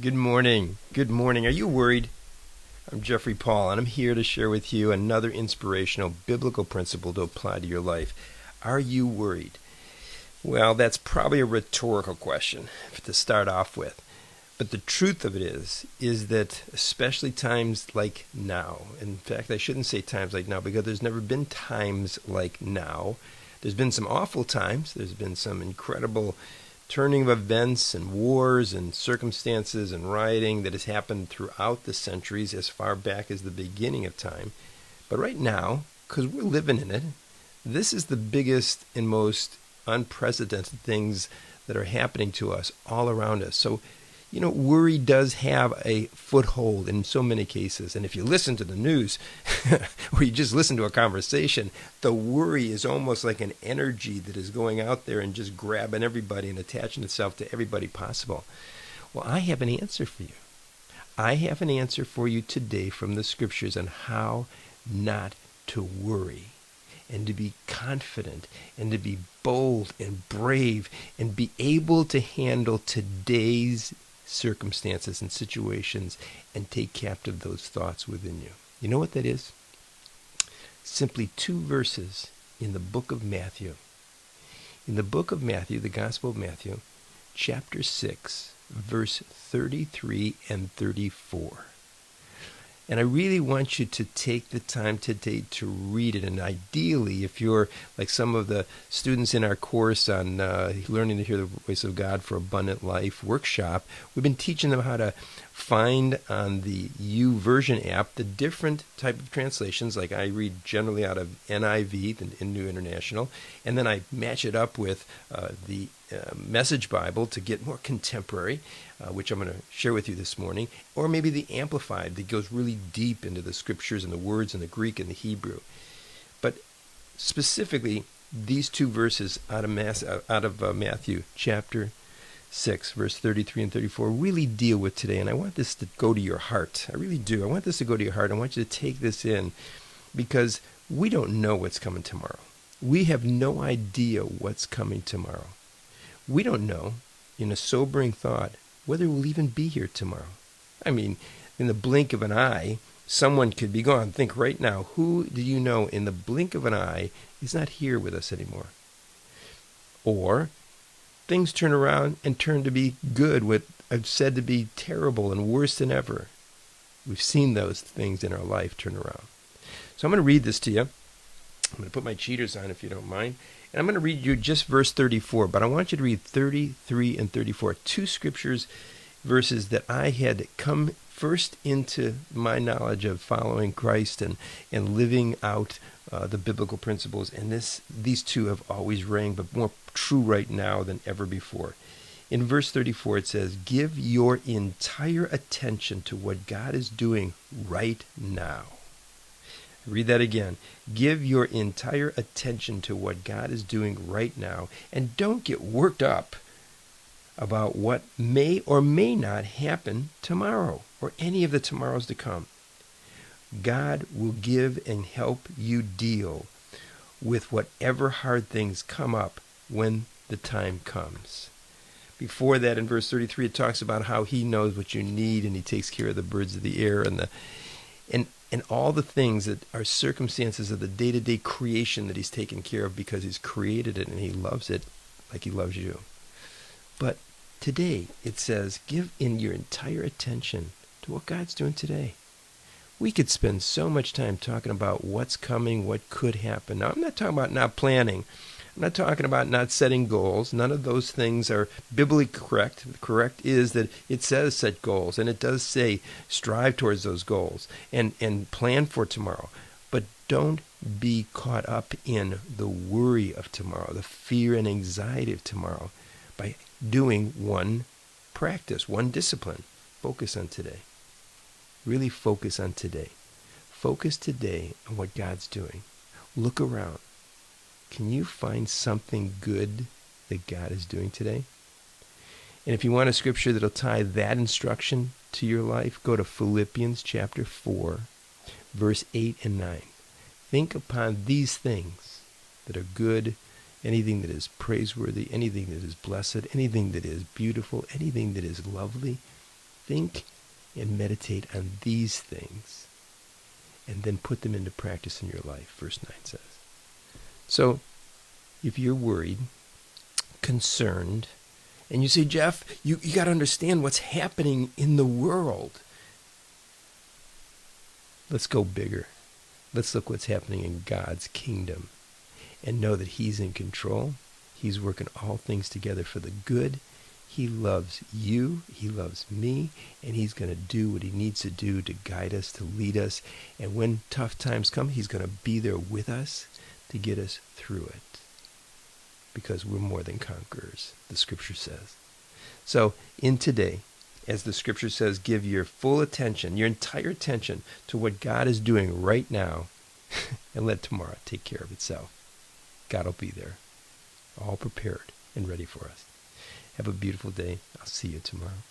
Good morning. Good morning. Are you worried? I'm Jeffrey Paul, and I'm here to share with you another inspirational biblical principle to apply to your life. Are you worried? Well, that's probably a rhetorical question to start off with. But the truth of it is that especially times like now, in fact, I shouldn't say times like now because there's never been times like now. There's been some awful times. There's been some incredible turning of events and wars and circumstances and rioting that has happened throughout the centuries as far back as the beginning of time. But right now, because we're living in it, this is the biggest and most unprecedented things that are happening to us all around us. So, worry does have a foothold in so many cases. And if you listen to the news or you just listen to a conversation, the worry is almost like an energy that is going out there and just grabbing everybody and attaching itself to everybody possible. Well, I have an answer for you. I have an answer for you today from the scriptures on how not to worry and to be confident and to be bold and brave and be able to handle today's circumstances and situations and take captive those thoughts within you. You know what that is? Simply two verses in the book of Matthew. In the book of Matthew, the Gospel of Matthew, chapter 6, verse 33 and 34. And I really want you to take the time today to read it. And ideally, if you're like some of the students in our course on Learning to Hear the Voice of God for Abundant Life workshop, we've been teaching them how to find on the YouVersion app the different type of translations. Like I read generally out of NIV, the New International, and then I match it up with the Message Bible to get more contemporary, which I'm going to share with you this morning, or maybe the Amplified that goes really deep into the scriptures and the words in the Greek and the Hebrew. But specifically, these two verses out of Matthew chapter 6, verse 33 and 34 really deal with today, and I want this to go to your heart. I really do. I want this to go to your heart. I want you to take this in because we don't know what's coming tomorrow. We have no idea what's coming tomorrow. We don't know, in a sobering thought, whether we'll even be here tomorrow. I mean, in the blink of an eye, someone could be gone. Think right now, who do you know in the blink of an eye is not here with us anymore? Or things turn around and turn to be good, what I've said to be terrible and worse than ever. We've seen those things in our life turn around. So I'm going to read this to you. I'm going to put my cheaters on if you don't mind. And I'm going to read you just verse 34, but I want you to read 33 and 34, two scriptures, verses that I had come first into my knowledge of following Christ and living out the biblical principles. And these two have always rang, but more true right now than ever before. In verse 34, it says, "Give your entire attention to what God is doing right now." Read that again. Give your entire attention to what God is doing right now, and don't get worked up about what may or may not happen tomorrow or any of the tomorrows to come. God will give and help you deal with whatever hard things come up when the time comes. Before that, in verse 33, it talks about how he knows what you need and he takes care of the birds of the air and all the things that are circumstances of the day-to-day creation that he's taken care of because he's created it and he loves it like he loves you. But today it says, give in your entire attention to what God's doing today. We could spend so much time talking about what's coming, what could happen. Now, I'm not talking about not planning. I'm not talking about not setting goals. None of those things are biblically correct. Correct is that it says set goals, and it does say strive towards those goals and plan for tomorrow. But don't be caught up in the worry of tomorrow, the fear and anxiety of tomorrow by doing one practice, one discipline. Focus on today. Really focus on today. Focus today on what God's doing. Look around. Can you find something good that God is doing today? And if you want a scripture that'll tie that instruction to your life, go to Philippians chapter 4, verse 8 and 9. Think upon these things that are good, anything that is praiseworthy, anything that is blessed, anything that is beautiful, anything that is lovely. think and meditate on these things, and then put them into practice in your life, verse 9 says. So, if you're worried, concerned, and you say, Jeff, you got to understand what's happening in the world. Let's go bigger. Let's look what's happening in God's kingdom and know that He's in control. He's working all things together for the good. He loves you. He loves me. And He's going to do what He needs to do to guide us, to lead us. And when tough times come, He's going to be there with us to get us through it. Because we're more than conquerors, the Scripture says. So in today, as the Scripture says, give your full attention, your entire attention to what God is doing right now, and let tomorrow take care of itself. God will be there, all prepared and ready for us. Have a beautiful day. I'll see you tomorrow.